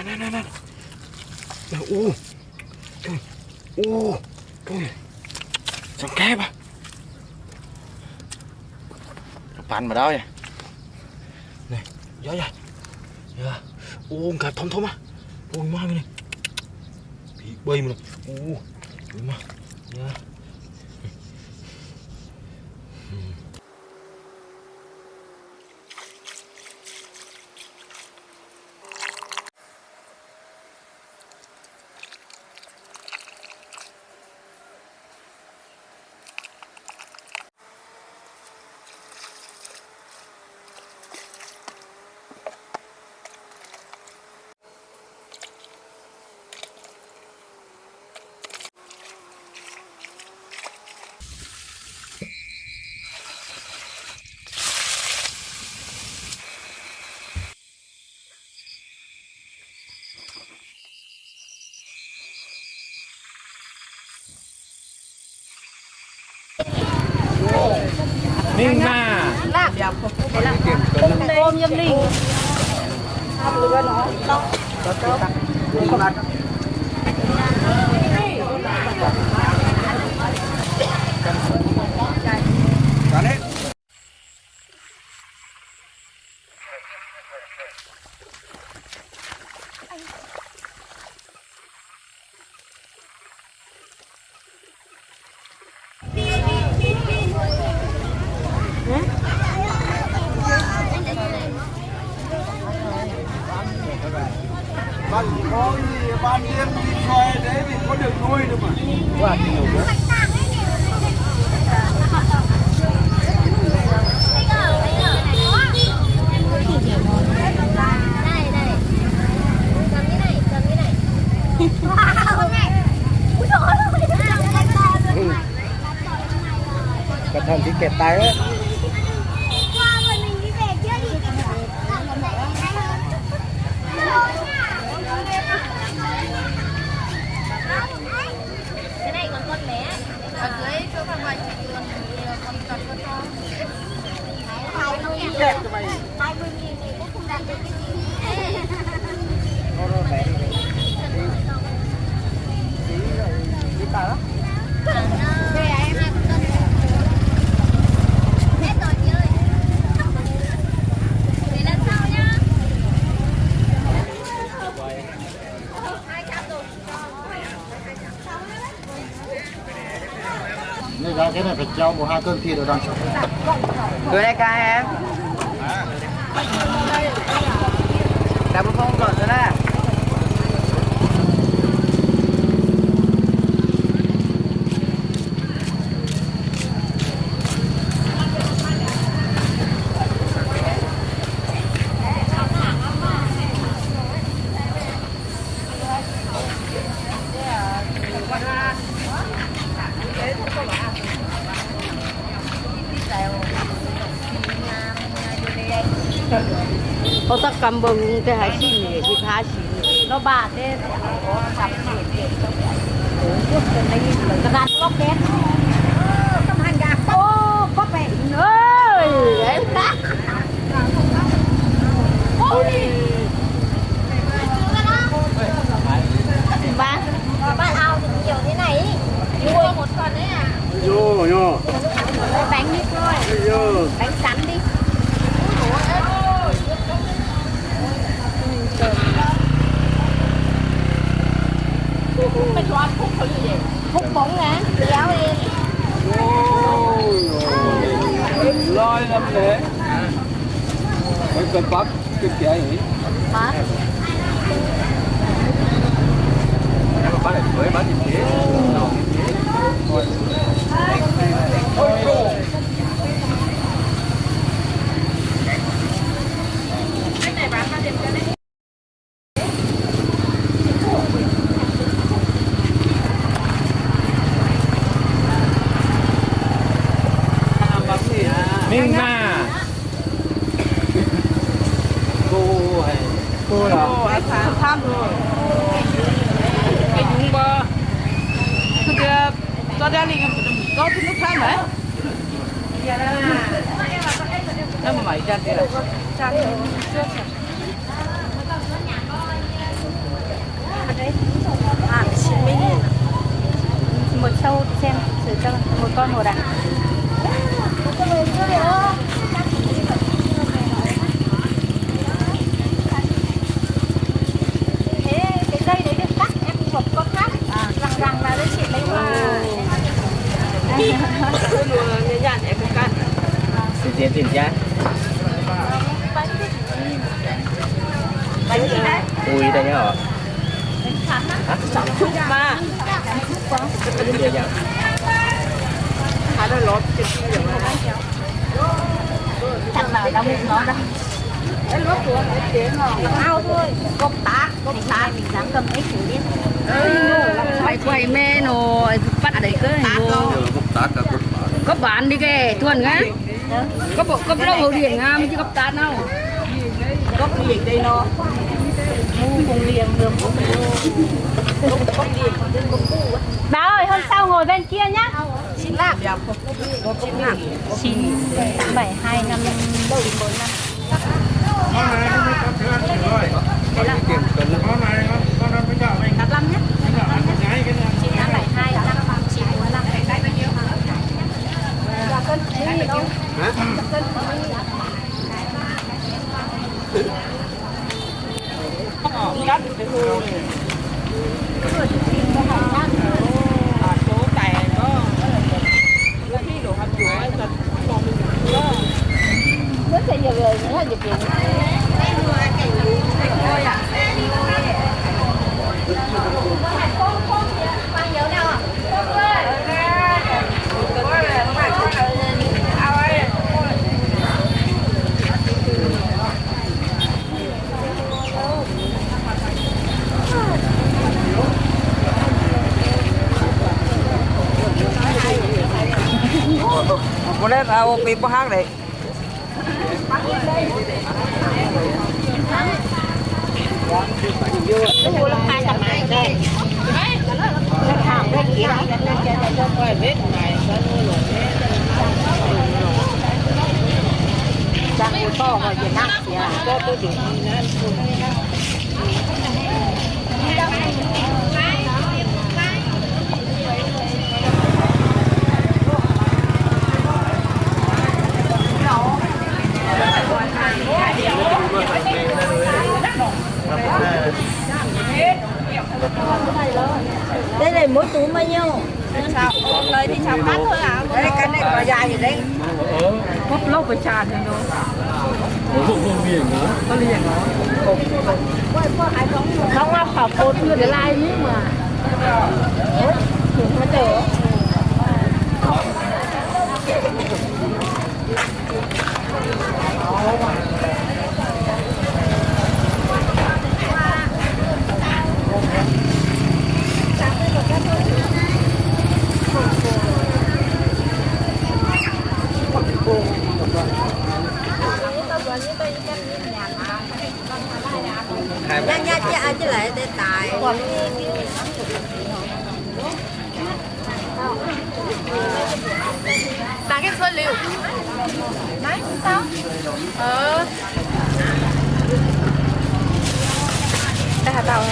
นั่นโอ้โอ้สังแกปะปั่นมาได้này gió vậy ôm cả thông thông á ôi má này bị bay mà ôi má Ninh na lạc thế là ôm nhâm ninh lừa nó ban đêm đi xoay đấy thì có được nuôi được mà. Quá nhiều quá. Cẩn thận bị kẹt tay ấy. Đẹp cho mày. 20.000 thì cũng không đặt được cái gì. Nó bé đi. Đi tao đó. Đây em ăn cân. Hết rồi chị ơi. Để lần sau nhá. 200 đồng. Đây ra cái này phải treo 1-2 cân thịt ở đằng sau. Đưa đây ca em. Đạp không còn nữa nè.เขาตะกำบึงแต่หายชิ้นนี่ที่พาชิ้นเราบาดเนี่ยจับเด็ดโอ้ยเป็นอะไรเลยกระดานล็อกเด็ดกำหันยาโอ้ก็ไปเอ้ยเห็นปะโอ้ยบ้านเอาถึงเกี่ยวที่ไหนยั่วหมดก่อนเนี่ยยั่วแบงค์นิดหน่อยแบงค์สันดิไม่ชอบพุกเขาเลยพุกป๋องนะเดี๋ยวเองลอยลำเลยไม่เป็นปั๊บกินแก่อย่างนี้ปั๊บปั๊บเลยสวยปั๊บอย่างนี้โอ้โหไม่ไหนบ้านมาเด็ดกันเลยNinh na cô là tham rồi cái đúng bơ cái cho ra đi có cái nước tham đấy nó mà mày ra kìa một sâu xem thử cho một con một ạ. Thế cái dây đấy được cắt em một con khác rằng là đấy chị lấy qua. Nhẹ nhàng em cắt. Tiền giá. Bánh gì đấy? Ui đây nhá hả? Chúc mà. Tiền giá. Hai đôi lót cái gì vậy? Thằng nào đóng nó đâu. Cái lót của nó tiền rồi. Ao thôi, công tác mình dám cầm ấy thử đi. Quay mê nó bắt đấy cơ có bán đi kìa thuần á có đâu hậu điện nga mới chứ cấp tát đâu Gốc liền đây nó mu cùng liền được gốc liền bà ơi hôm sau ngồi bên kia nhá. Xin lạp xin 7 2 5 4 5 85 nhé. 9 5 7 2 5 9 4 5 cân đi đâu? Cân cắt cái hương số tài nó khi đồ hạt dừa thật còn mình rất là nhiều người nữa là nhiều tiền. một lên ao bị bao hát đấy Mua lắm 2 tầm này đây. Nó thảm đây kia chẳng có to mà chỉ nặng thì có tôi chỉ đây này mỗi túi bao nhiêu? sao lời thì sao bán thôi à đây cái này có dài gì đấy cốt lâu phải tràn rồi nó liền nó không áp khảo cột như để lai như mà nó chờ nha chứ lại để tài bán cái phơi liều đấy sao đây hạt tàu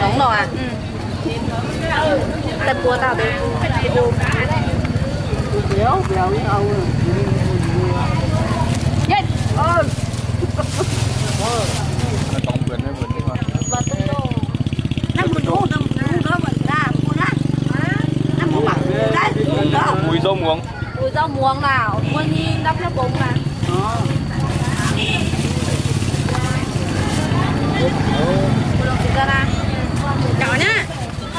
nóng nồi à tập cua tàu đấy béo béo như ông yes tổng quyền hay quyền đi mà và tôi đồ năm một đô đó mình ra mua đó năm một bạc đấy đó mùi rau muống mùi rau muống nào mua nhìn đắp nó bụng mà nhỏ nhá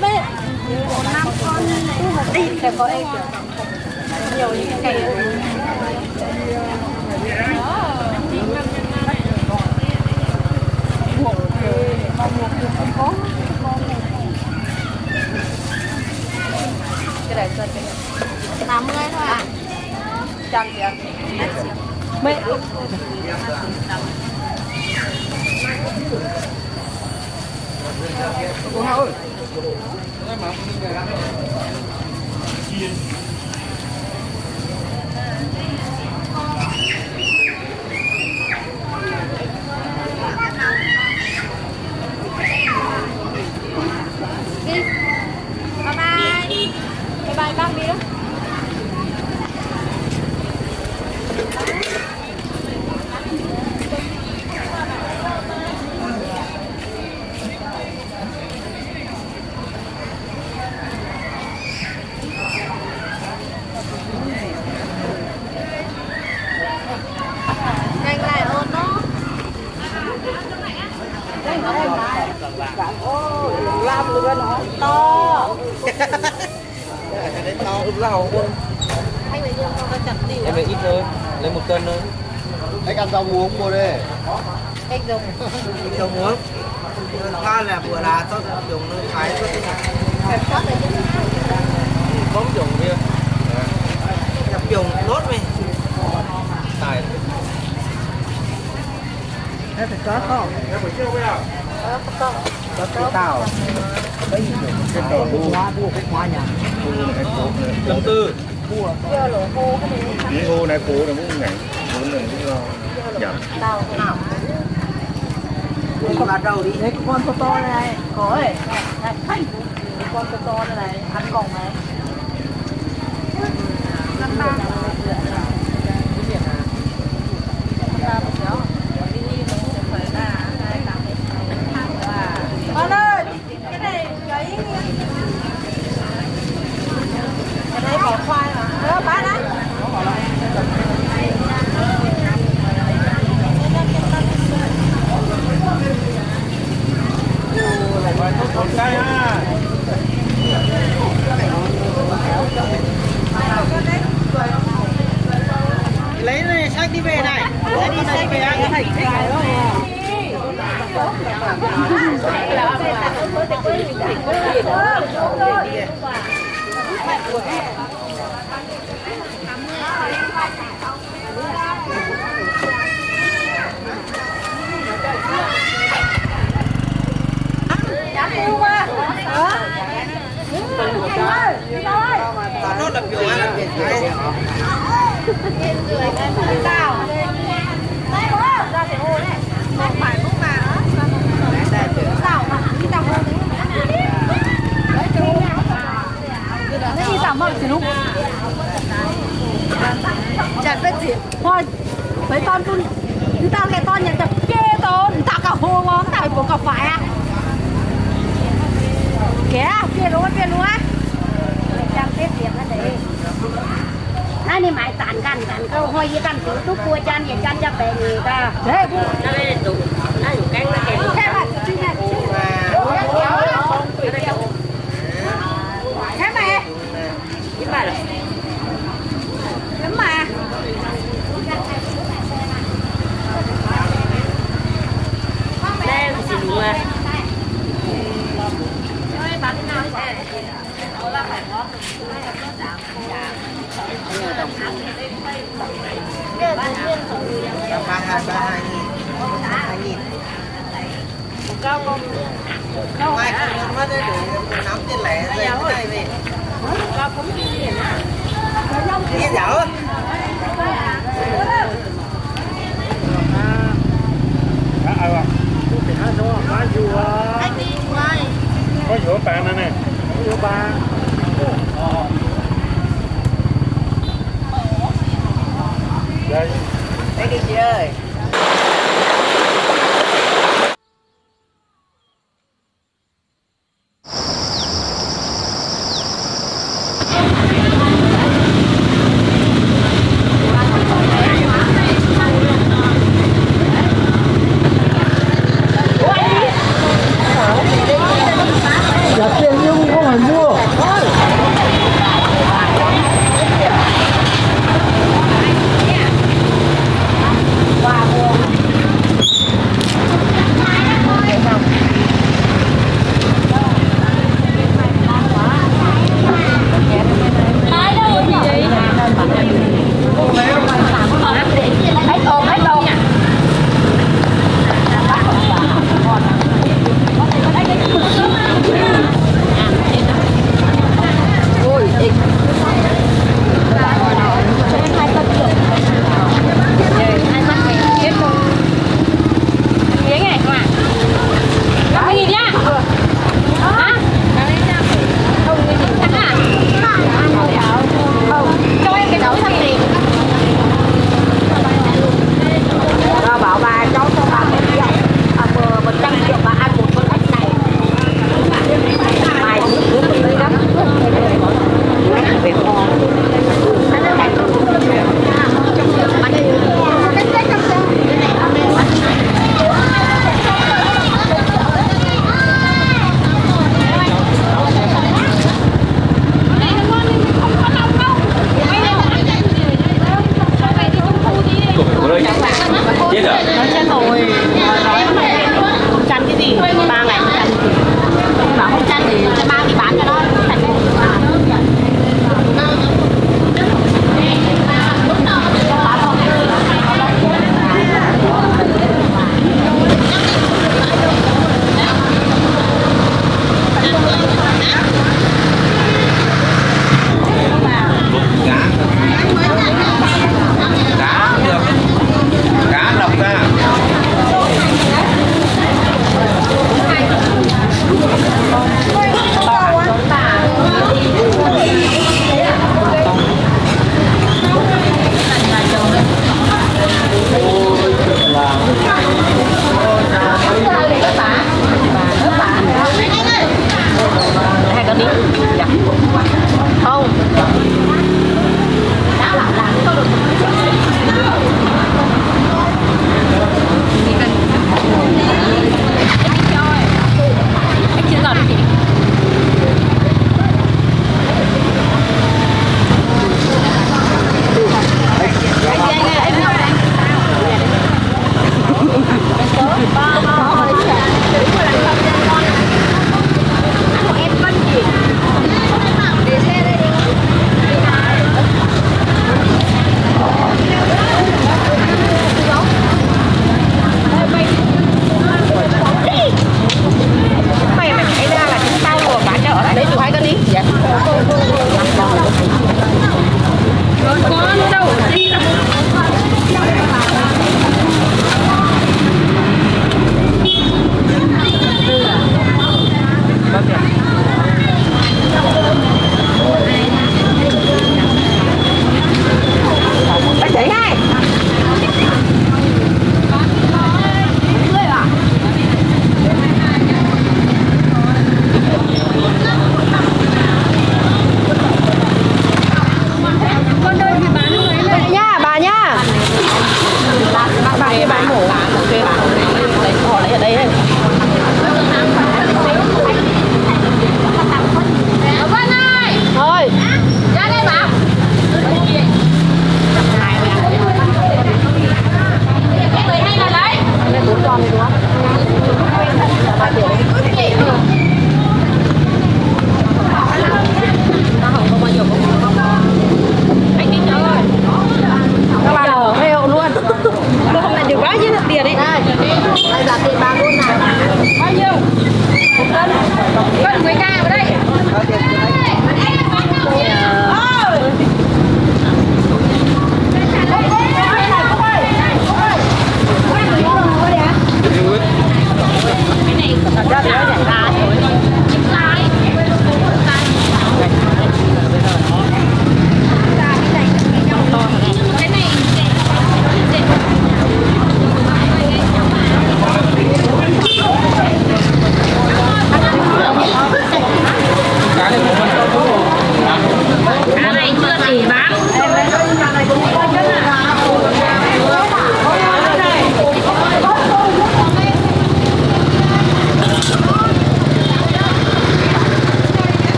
bên 5 con đi sẽ có em nhiều những cái cái này cân 50 thôi à? trăm kìa Mẹ cô Hào ơi to ướp lẩu luôn. Em lấy ít thôi, lấy 1 cân thôi. Anh ăn rau muống mua đi. cái dùng Rau muống. Pha là vừa là tôi dùng thái tôi Bóng dùng kia. nhập dùng nốt mày. Tài. Nó phải chó không? Chó cái tàu. Cái gì vậy? Cái tàu mua cái hoa nhà. Lâm tư. chưa lỗ khô cái này Đi hô này phố này cũng nhảy. Muốn này cũng nhảy. tao nào Đi vào đầu đi. đấy con to này có ấy khách con to này ăn còng này con ơi cái này giấy cái này bỏ khoai mà bán đấy Đây ha. Lấy này sách đi về này. Lấy đi sách về ăn cái thạch đó. Nó là kiểu ăn là biển chặt cái gì thôi mấy con tôi chúng ta cái con nhận chặt kê tôn tạo cả hồ ngon tạo của cà phải à kia luôn chặt cái tiền nó đểนี่หมายต่างกันก็ห้อยกันทุกตัวจานอย่างจานจะแบ่งกันเฮ้ยนั่นเลยตุ๊กนั่นอยู่แกงนั่นเองแค่ว่าที่นี่แค่ไหนยี่สิบเลยน้ำมาแดงสิลุงอ่ะba hai nghìn cao không cao mai không mất đấy để nắm tiền lẻ về cái này về cao cũng như vậy nè đi dạo Có giữa bạn này nè. Giữa ba. Đây. đây đi chị ơi. Wow. Hai con đi. Dạ. Không. Đã làm có được. Anh chưa giọt chị.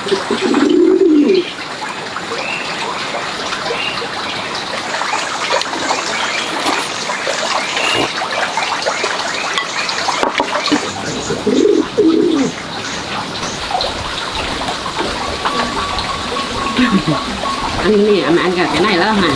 ăn mì mà ăn cả cái này đó hả?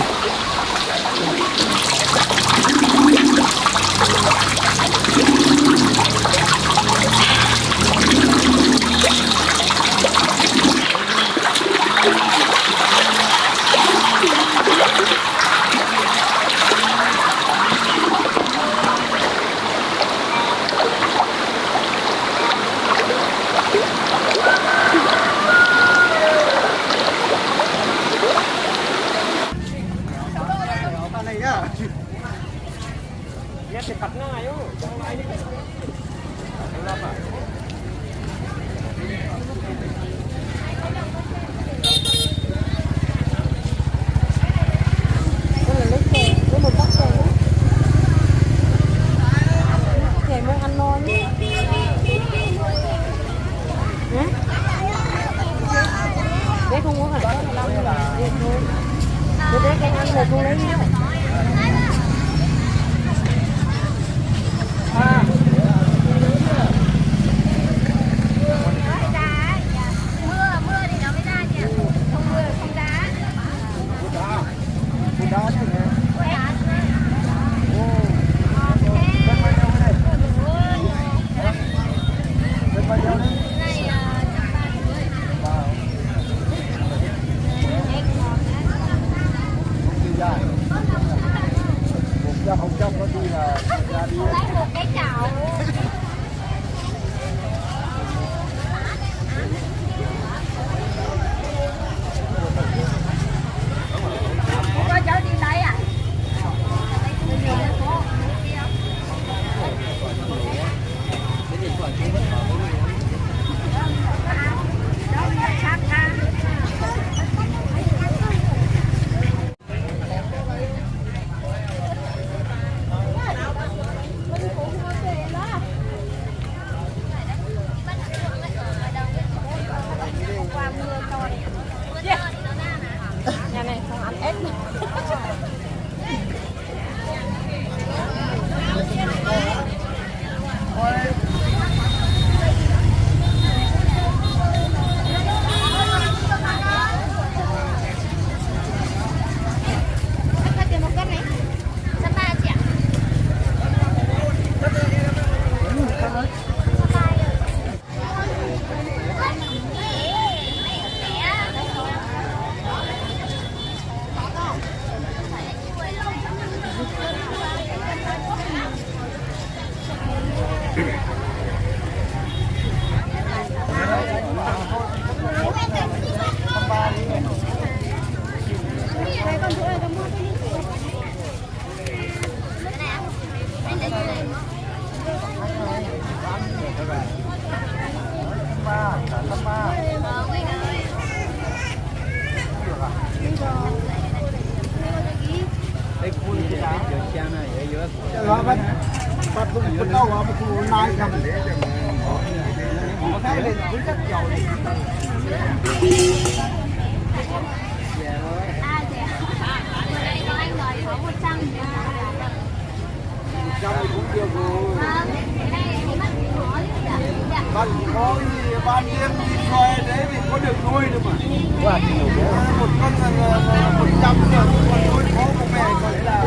Ban đêm đi coi đấy thì có được nuôi được mà. Quá nhiều quá. Một con là 100 rồi, con nuôi có một mẹ có lẽ là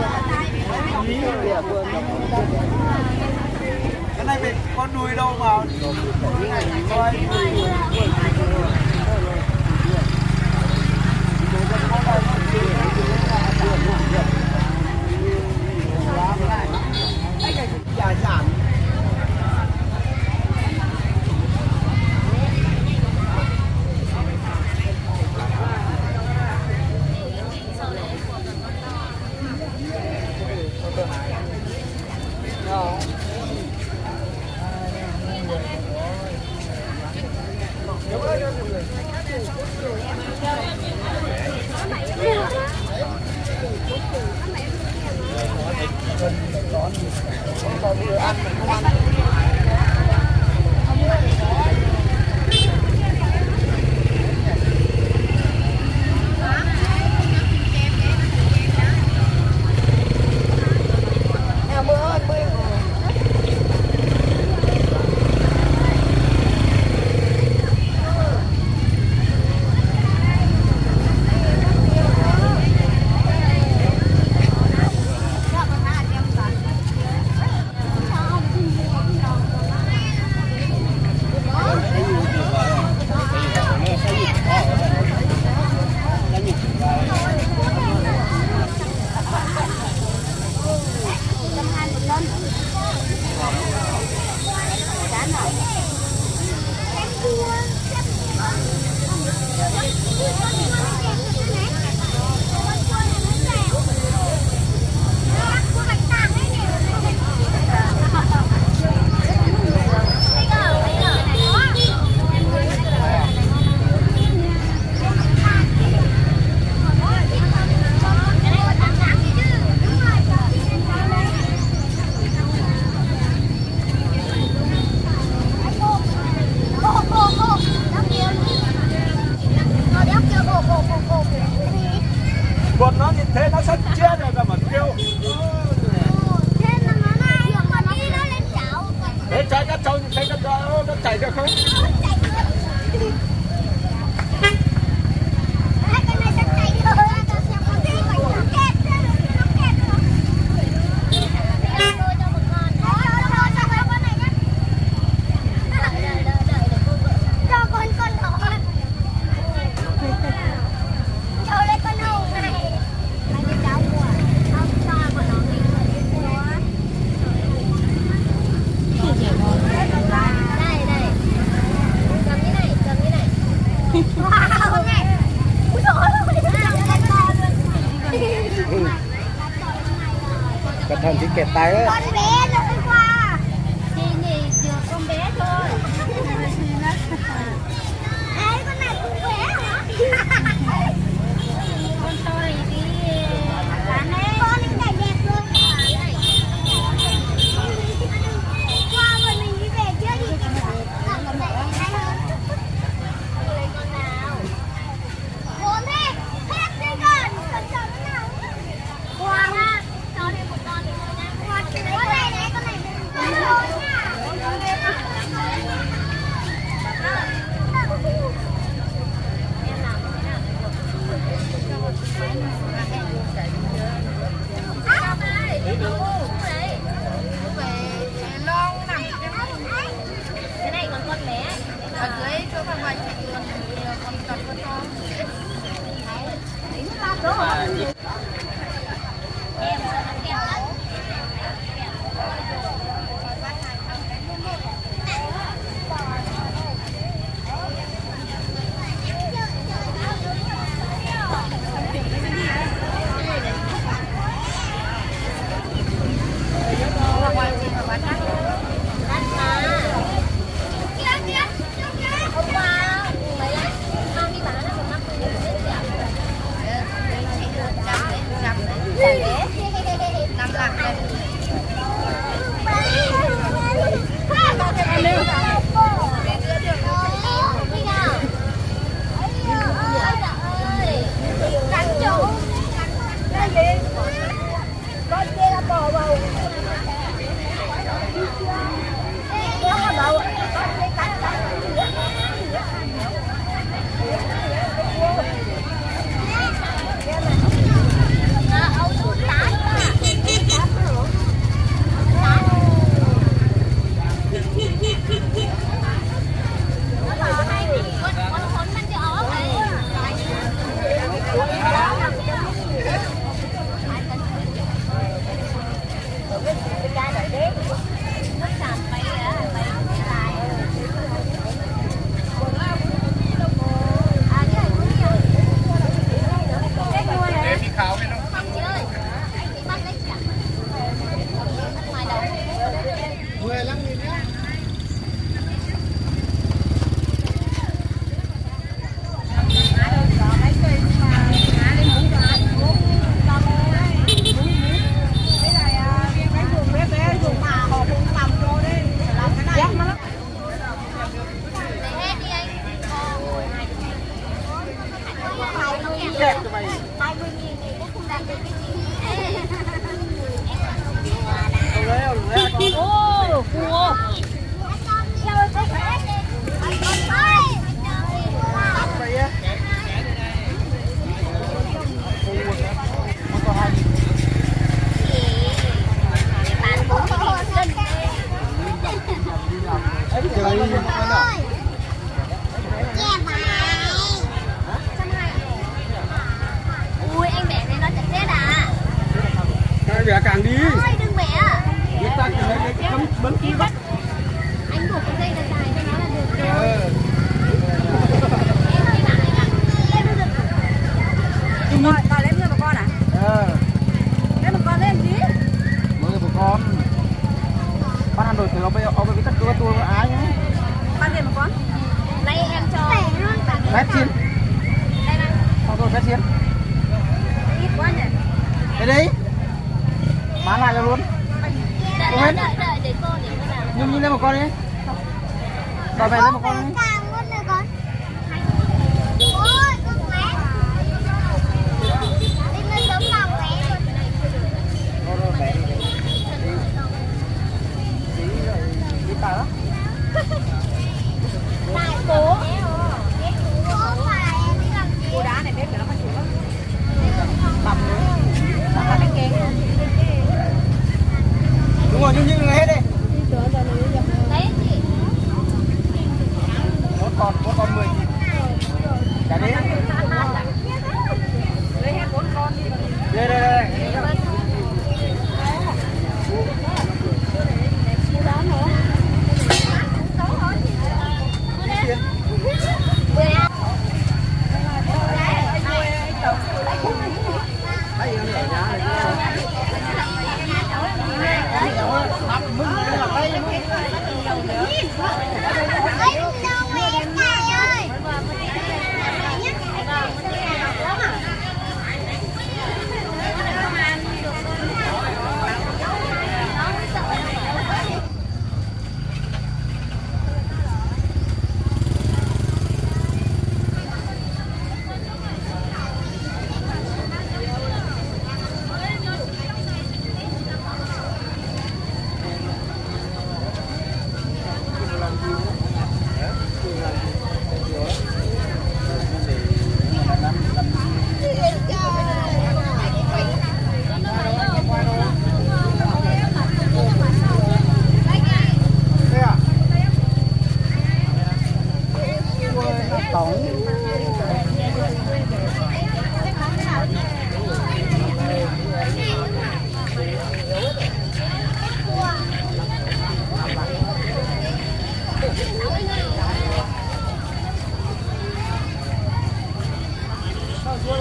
cái này mình con nuôi đâu mà coi. Giả giảm. cẩn thận thì kẹt tay đấy. Con bé nó đi qua. Chị nhỉ được con bé thôi. Ấy con này cũng bé hả? Con to này đi. Con này nhảy đẹp luôn. Qua mà mình đi về chưa đi. Con này hay hơn. Lấy con nào. Bốn đi. Hết đi con. Con chọn cái nào. Qua ha. Cho đi một con đi thôi nha. Qua con này đấy, con này. Con này nha. Cái này còn con bé. Ở dưới chỗ bằng ngoài chạy đường còn con to. Đúng rồi. Em Ui anh bẻ này nó chặt chết à? Cái bẻ càng đi. Ôi đừng bẻ. Người ta chỉ lấy cái cắm bấn kia bắt. Anh buộc cái dây dài cho nó là được rồi. Con lấy một con à? Lấy một con lên gì? Mới một con. Bắt ăn rồi thì nó bây giờ cái cắt cưa tua ái nhá. Bán thêm một con. Đây em cho. Vét chiên. Đây này. Xong rồi vét chiên. Ít quá nhỉ? Đây đi. Bán lại cho luôn. Đợi để cô để cô nào. Nhưng lên một con đi. Đòi về lên một con đi. Ôi, con bé. Đi lên giống lòng bé luôn. Rồi bé đi. Đi tao đó. Đại cố. Cố phải đi làm gì? Cô đá này bếp để nó phát chủ lắm. Tầm nữa. Là bánh kén. Đúng rồi, nhưng hết đi. Đấy chị. Tí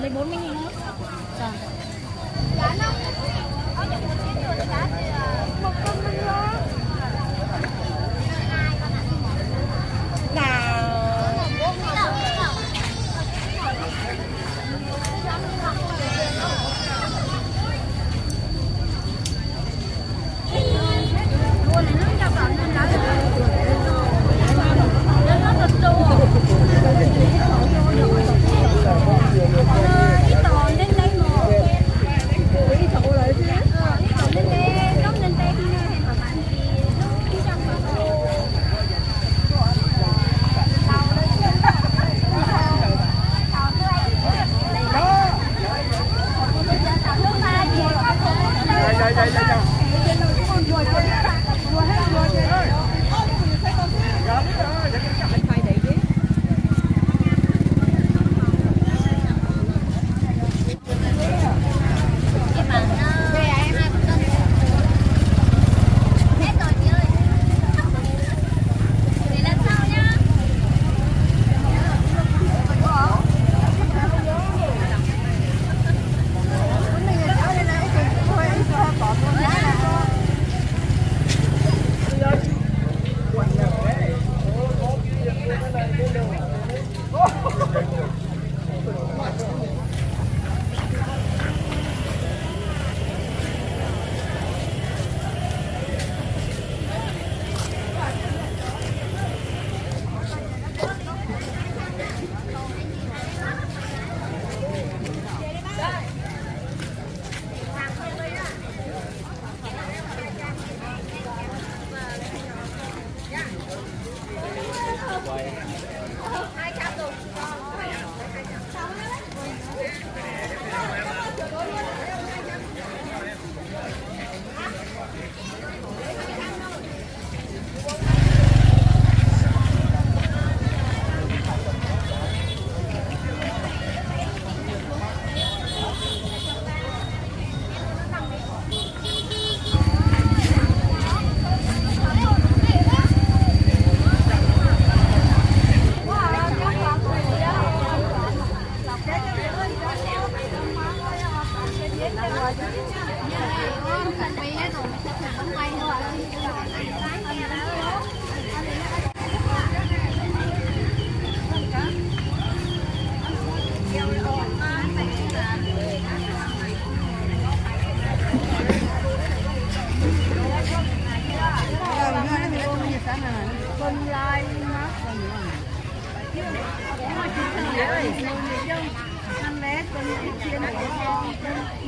lấy 40.000 nữa.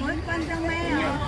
Mới con trong mẹ